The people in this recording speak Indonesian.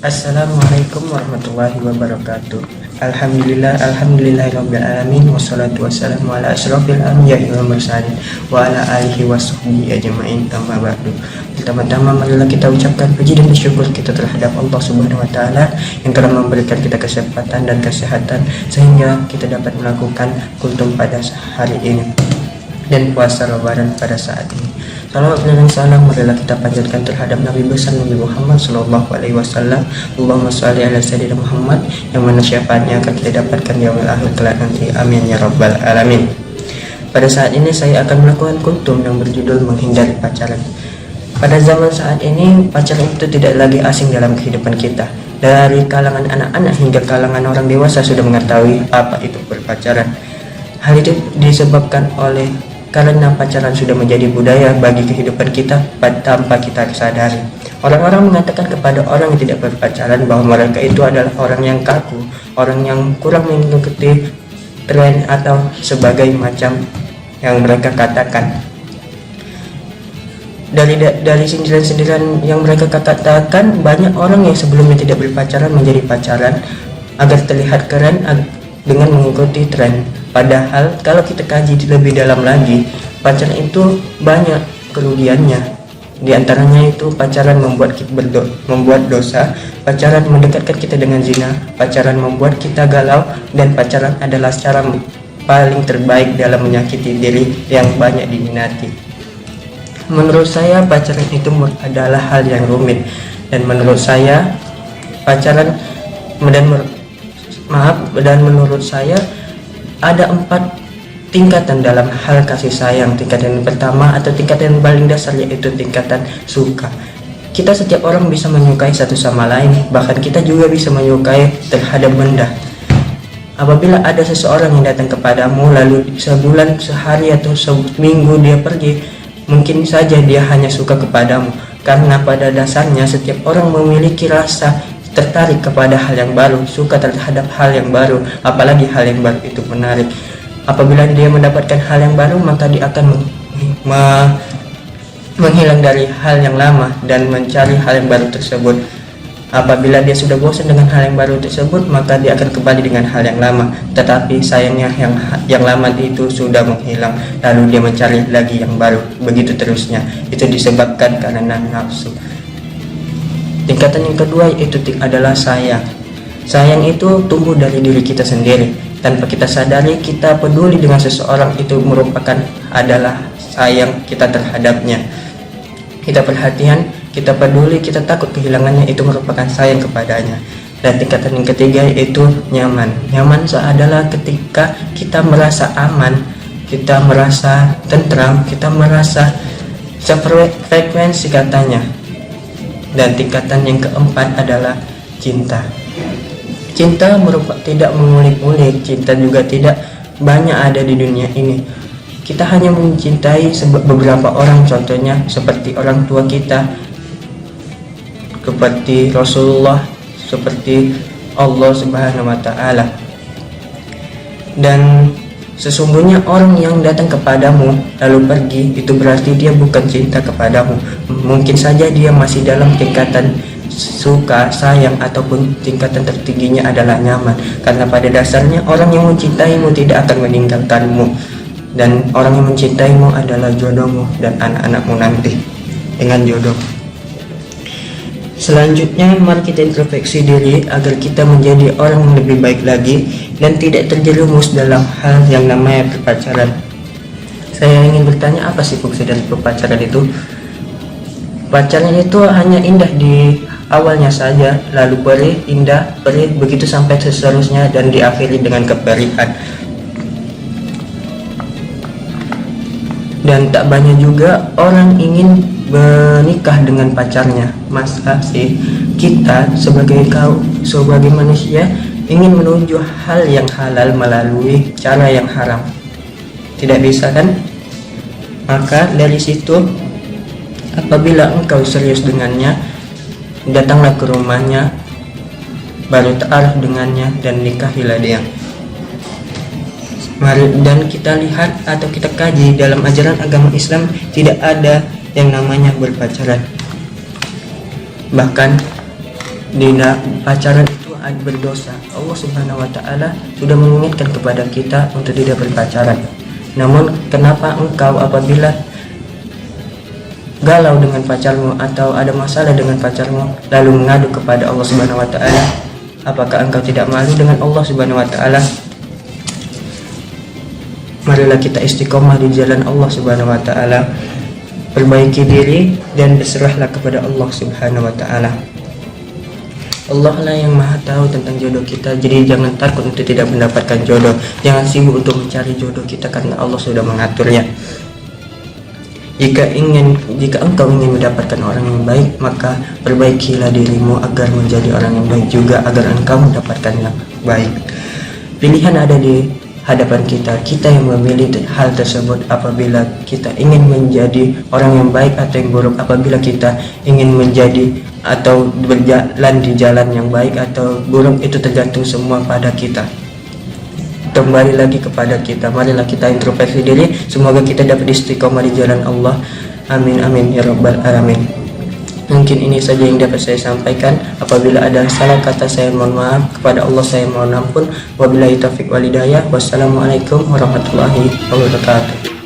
Assalamualaikum warahmatullahi wabarakatuh. Alhamdulillahirabbil alamin wassalatu wassalamu ala asyrofil anbiya'i wal mursalin wa ala alihi washabbihi ajmain, amma ba'du. Pertama-tama marilah kita ucapkan puji dan syukur kita terhadap Allah Subhanahu wa taala yang telah memberikan kita kesempatan dan kesehatan sehingga kita dapat melakukan kultum pada hari ini dan puasa Ramadan pada saat ini. Salawat dan salam marilah kita panjatkan terhadap Nabi besar Nabi Muhammad sallallahu alaihi wasallam. Allahumma shalli ala sayyidina Muhammad, yang mana syafaatnya akan kita dapatkan di yaumil akhir kelak nanti. Amin ya rabbal alamin. Pada saat ini saya akan melakukan kultum yang berjudul menghindari pacaran. Pada zaman saat ini pacaran itu tidak lagi asing dalam kehidupan kita. Dari kalangan anak-anak hingga kalangan orang dewasa sudah mengetahui apa itu berpacaran. Hal itu disebabkan karena pacaran sudah menjadi budaya bagi kehidupan kita tanpa kita sadari. Orang-orang mengatakan kepada orang yang tidak berpacaran bahwa mereka itu adalah orang yang kaku, orang yang kurang mengikuti tren atau sebagai macam yang mereka katakan. Dari sindiran-sindiran yang mereka katakan, banyak orang yang sebelumnya tidak berpacaran menjadi pacaran agar terlihat keren dengan mengikuti tren. Padahal kalau kita kaji lebih dalam lagi, pacaran itu banyak kerugiannya. Di antaranya itu pacaran membuat kita membuat dosa, pacaran mendekatkan kita dengan zina, pacaran membuat kita galau, dan pacaran adalah cara paling terbaik dalam menyakiti diri yang banyak diminati. Menurut saya pacaran itu adalah hal yang rumit, dan menurut saya pacaran menurut saya ada 4 tingkatan dalam hal kasih sayang. Tingkatan yang pertama atau tingkatan yang paling dasar yaitu tingkatan suka. Kita setiap orang bisa menyukai satu sama lain, bahkan kita juga bisa menyukai terhadap benda. Apabila ada seseorang yang datang kepadamu lalu sebulan, sehari atau seminggu dia pergi, mungkin saja dia hanya suka kepadamu, karena pada dasarnya setiap orang memiliki rasa tertarik kepada hal yang baru, suka terhadap hal yang baru, apalagi hal yang baru itu menarik. Apabila dia mendapatkan hal yang baru, maka dia akan menghilang dari hal yang lama dan mencari hal yang baru tersebut. Apabila dia sudah bosan dengan hal yang baru tersebut, maka dia akan kembali dengan hal yang lama. Tetapi sayangnya yang lama itu sudah menghilang, lalu dia mencari lagi yang baru. Begitu terusnya. Itu disebabkan karena nafsu. Tingkatan yang kedua itu adalah sayang. Sayang itu tumbuh dari diri kita sendiri. Tanpa kita sadari, kita peduli dengan seseorang, itu merupakan adalah sayang kita terhadapnya. Kita perhatian, kita peduli, kita takut kehilangannya, itu merupakan sayang kepadanya. Dan tingkatan yang ketiga yaitu nyaman. Nyaman adalah ketika kita merasa aman, kita merasa tentram, kita merasa sefrekuensi katanya. Dan tingkatan yang keempat adalah cinta. Cinta tidak mengulik-ulik, cinta juga tidak banyak ada di dunia ini. Kita hanya mencintai beberapa orang, contohnya seperti orang tua kita, seperti Rasulullah, seperti Allah Subhanahu wa taala. Dan sesungguhnya orang yang datang kepadamu lalu pergi, itu berarti dia bukan cinta kepadamu. Mungkin saja dia masih dalam tingkatan suka, sayang, ataupun tingkatan tertingginya adalah nyaman. Karena pada dasarnya orang yang mencintaimu tidak akan meninggalkanmu, dan orang yang mencintaimu adalah jodohmu dan anak-anakmu nanti dengan jodoh. Selanjutnya mari kita introspeksi diri agar kita menjadi orang yang lebih baik lagi dan tidak terjerumus dalam hal yang namanya berpacaran. Saya ingin bertanya, apa sih fungsi dari berpacaran itu? Pacaran itu hanya indah di awalnya saja, lalu perih, indah, perih, begitu sampai seterusnya, dan diakhiri dengan keperihan. Dan tak banyak juga orang ingin menikah dengan pacarnya. Masa sih kita sebagai manusia ingin menuju hal yang halal melalui cara yang haram? Tidak bisa kan? Maka dari situ, apabila engkau serius dengannya, datanglah ke rumahnya, baru ta'aruf dengannya, dan nikahilah dia. Mari dan kita lihat atau kita kaji dalam ajaran agama Islam tidak ada yang namanya berpacaran. Bahkan Dina pacaran itu berdosa. Allah Subhanahu wa taala sudah mengingatkan kepada kita untuk tidak berpacaran. Namun kenapa engkau apabila galau dengan pacarmu atau ada masalah dengan pacarmu lalu mengadu kepada Allah Subhanahu wa taala? Apakah engkau tidak malu dengan Allah Subhanahu wa taala? Marilah kita istiqomah di jalan Allah Subhanahu wa taala. Perbaiki diri dan berserahlah kepada Allah Subhanahu wa taala. Allah lah yang maha tahu tentang jodoh kita, jadi jangan takut untuk tidak mendapatkan jodoh. Jangan sibuk untuk mencari jodoh kita karena Allah sudah mengaturnya. Jika engkau ingin mendapatkan orang yang baik, maka perbaikilah dirimu agar menjadi orang yang baik juga, agar engkau mendapatkan yang baik. Pilihan ada di hadapan kita yang memilih hal tersebut. Apabila kita ingin menjadi orang yang baik atau yang buruk, apabila kita ingin menjadi atau berjalan di jalan yang baik atau buruk, itu tergantung semua pada kita. Kembali lagi kepada kita. Marilah kita introspeksi diri, semoga kita dapat istiqomah di jalan Allah. Amin amin ya rabbal alamin. Mungkin ini saja yang dapat saya sampaikan. Apabila ada salah kata saya mohon maaf, kepada Allah saya mohon ampun. Wabillahi taufiq wal hidayah. Wassalamualaikum warahmatullahi wabarakatuh.